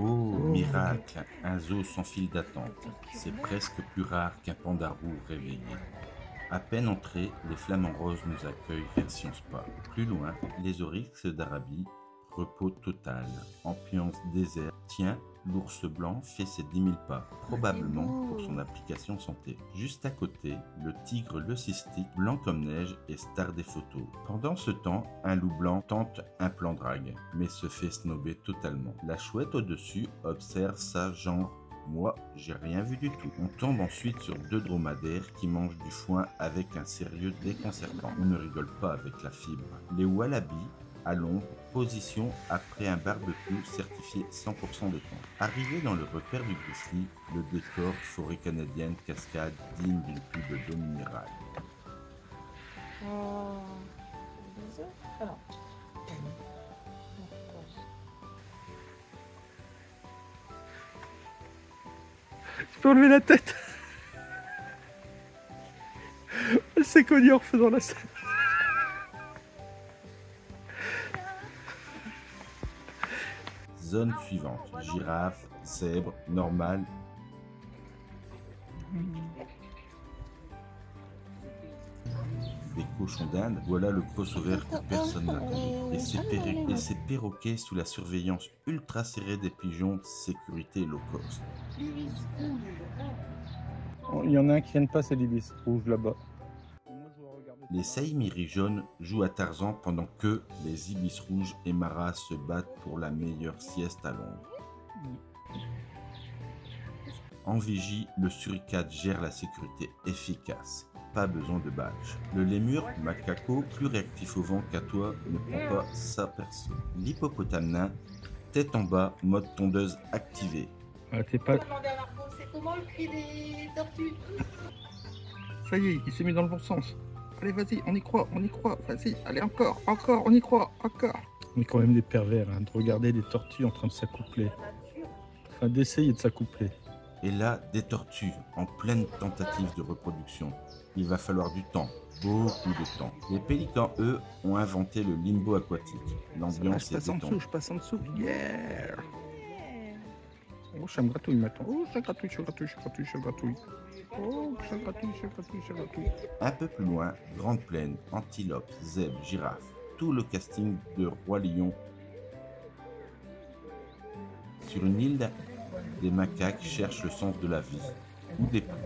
Oh, miracle, un zoo sans file d'attente. C'est presque plus rare qu'un panda roux réveillé. À peine entrés, les flamants roses nous accueillent version spa. Plus loin, les oryx d'Arabie, repos total, ambiance désert. Tiens, l'ours blanc fait ses 10 000 pas, probablement pour son application santé. Juste à côté, le tigre leucistique, blanc comme neige et star des photos. Pendant ce temps, un loup blanc tente un plan drague, mais se fait snober totalement. La chouette au-dessus observe ça genre: moi, j'ai rien vu du tout. On tombe ensuite sur deux dromadaires qui mangent du foin avec un sérieux déconcertant. On ne rigole pas avec la fibre. Les wallabies, à l'ombre, position après un barbecue certifié 100% de temps. Arrivé dans le repère du grizzly, le décor forêt canadienne cascade digne d'une pub d'eau minérale. Alors. Je peux enlever la tête. Elle s'est cognée en faisant la scène. Zone suivante, girafe, zèbre, normal. Des cochons d'Inde, voilà le crossover que personne n'attendait. Et ces perroquets sous la surveillance ultra serrée des pigeons, sécurité low cost. Il y en a un qui vient de passer, l'ibis rouge là-bas. Les saïmiris jaunes jouent à Tarzan pendant que les ibis rouges et maras se battent pour la meilleure sieste à l'ombre. En vigie, le suricate gère la sécurité efficace. Pas besoin de badge. Le lémur, macaco, plus réactif au vent qu'à toi, ne prend pas sa perso. L'hippopotame nain, tête en bas, mode tondeuse activé. Ah, t'es pas... C'est comment le cri des tortues? Ça y est, il s'est mis dans le bon sens. Allez, vas-y, on y croit, vas-y, allez, encore, on y croit, encore. On est quand même des pervers, hein, de regarder des tortues en train de s'accoupler. Enfin, d'essayer de s'accoupler. Et là, des tortues en pleine tentative de reproduction. Il va falloir du temps, beaucoup de temps. Les pélicans, eux, ont inventé le limbo aquatique. L'ambiance est détendue. Je passe en dessous, yeah. Oh, ça me gratouille maintenant. Oh, ça gratouille. Oh, ça gratouille. Un peu plus loin, grande plaine, antilope, zèbre, girafe. Tout le casting de Roi Lion. Sur une île, des macaques cherchent le sens de la vie, ou des pluies.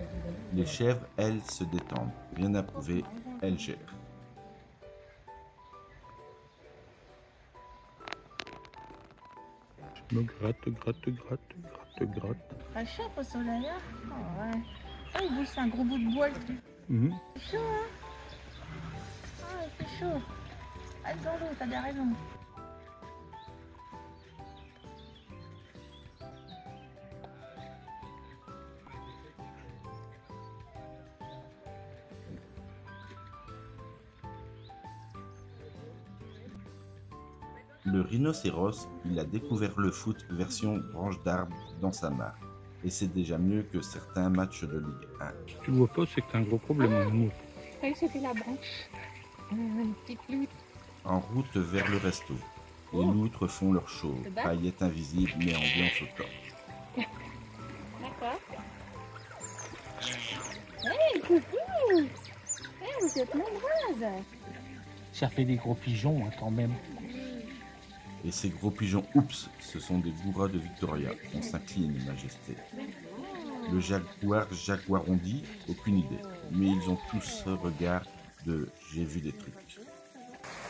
Les chèvres, elles, se détendent. Rien à prouver, elles gèrent. Je me gratte. Très chaud au soleil, hein? Oh, ouais. Ah, il bouge, c'est un gros bout de bois, le truc. C'est chaud, hein? Ah, il fait chaud. Reste dans l'eau, t'as bien raison. Le rhinocéros, il a découvert le foot version branche d'arbre dans sa mare. Et c'est déjà mieux que certains matchs de Ligue 1. Si tu le vois pas, c'est que t'as un gros problème, mon amour. Je croyais que c'était la branche. Une petite loutre. En route vers le resto, les loutres font leur show. Paillettes invisibles, mais ambiance au top. D'accord. Hey, coucou! Hey, vous êtes nombreuses! Ça fait des gros pigeons, hein, quand même. Et ces gros pigeons, oups, ce sont des bourras de Victoria. On s'incline, Majesté. Le jaguarondi, aucune idée. Mais ils ont tous ce regard de j'ai vu des trucs.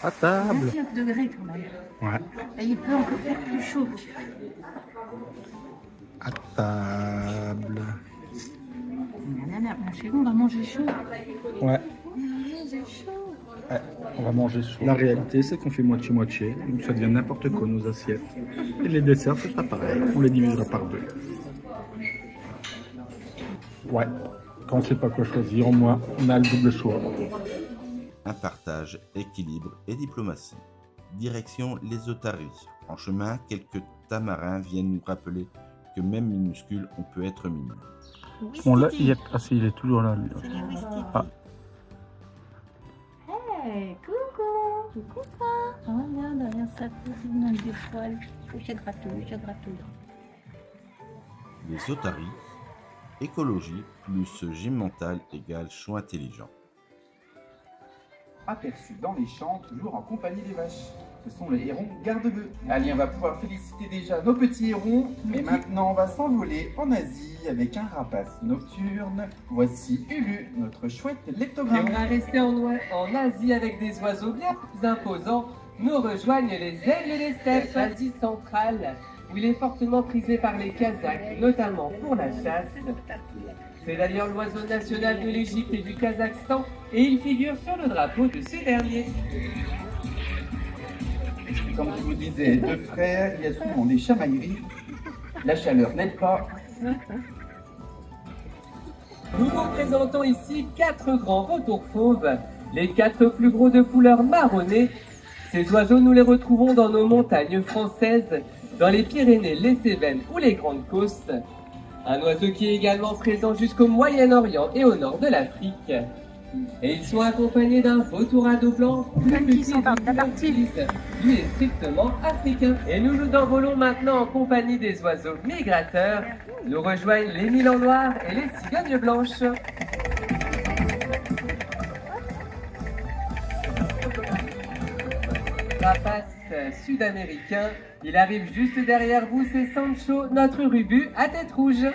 À table. 29 degrés quand même. Ouais. Et il peut encore faire plus chaud. À table. Chez nous, on va manger chaud. Ouais. On va manger chaud. Ouais, on va manger chaud. La réalité, c'est qu'on fait moitié-moitié. Donc ça devient n'importe quoi, nos assiettes. Et les desserts, ce sera pareil. On les divisera par deux. Ouais. Quand on ne sait pas quoi choisir, au moins, on a le double choix. Un partage, équilibre et diplomatie. Direction les otaries. En chemin, quelques tamarins viennent nous rappeler que même minuscule, on peut être mignon. On l'a, ah si, il est toujours là, lui. C'est les Wistiti. Ah. Hey, coucou! Coucou, quoi? Oh, regarde, regarde ça, tout le monde des poils. Je gratouille. Les otaries, écologie plus gym mental égale choix intelligent. Aperçus dans les champs, toujours en compagnie des vaches. Ce sont les hérons garde-bœufs. Allez, on va pouvoir féliciter déjà nos petits hérons. Et maintenant, on va s'envoler en Asie avec un rapace nocturne. Voici Ulu, notre chouette Et lectogramme. on va rester en Asie avec des oiseaux bien plus imposants. Nous rejoignent les aigles des steppes. L'Asie centrale, où il est fortement prisé par les Kazakhs, notamment pour la chasse. C'est d'ailleurs l'oiseau national de l'Égypte et du Kazakhstan, et il figure sur le drapeau de ces derniers. Comme je vous disais, deux frères, il y a souvent des chamailleries. La chaleur n'aide pas. Nous vous présentons ici 4 grands vautours fauves, les 4 plus gros de couleur marronnée. Ces oiseaux, nous les retrouvons dans nos montagnes françaises, dans les Pyrénées, les Cévennes ou les Grandes Causses. Un oiseau qui est également présent jusqu'au Moyen-Orient et au nord de l'Afrique. Et ils sont accompagnés d'un vautour à dos blanc, Qui sont dans la partie. lui est strictement africain. Et nous nous envolons maintenant en compagnie des oiseaux migrateurs. Nous rejoignent les milans noirs et les cigognes blanches. Rapace sud-américain, il arrive juste derrière vous, c'est Sancho, notre rubu à tête rouge.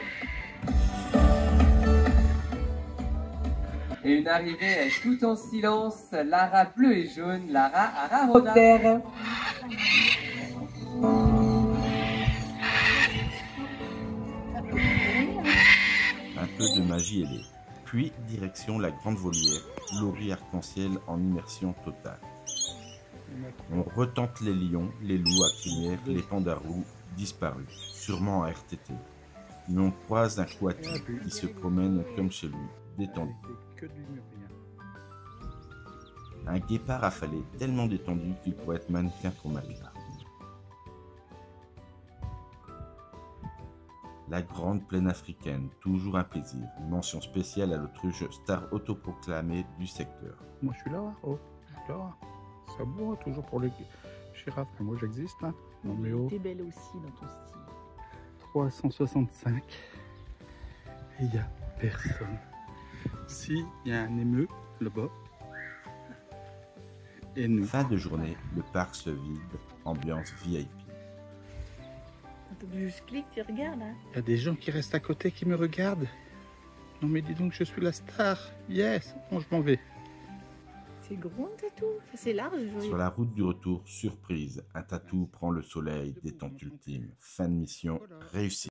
Et une arrivée tout en silence, Lara bleu et jaune, Lara Ararona. Un peu de magie ailée. Puis direction la grande volière, lori arc-en-ciel en immersion totale. On retente les lions, les loups à crinière, les pandarous disparus, sûrement en RTT. On croise un coati qui se promène comme chez lui, détendu. Un guépard affalé, tellement détendu qu'il pourrait être mannequin pour Maria. La grande plaine africaine, toujours un plaisir. Une mention spéciale à l'autruche star autoproclamée du secteur. Moi je suis là, oh, je suis là. Ça boit toujours pour les girafes, mais moi j'existe là. Non mais oh. T'es belle aussi dans ton style. 365. Et il n'y a personne. Si, il y a un émeu là-bas. Et nous. Fin de journée, le parc se vide, ambiance VIP. Attends, juste clique, tu regardes hein. Il y a des gens qui restent à côté qui me regardent. Non mais dis donc, je suis la star. Yes, bon je m'en vais. C'est gros un tatou, enfin, c'est large. Sur la route du retour, surprise, un tatou prend le soleil, détente ultime. Fin de mission réussie.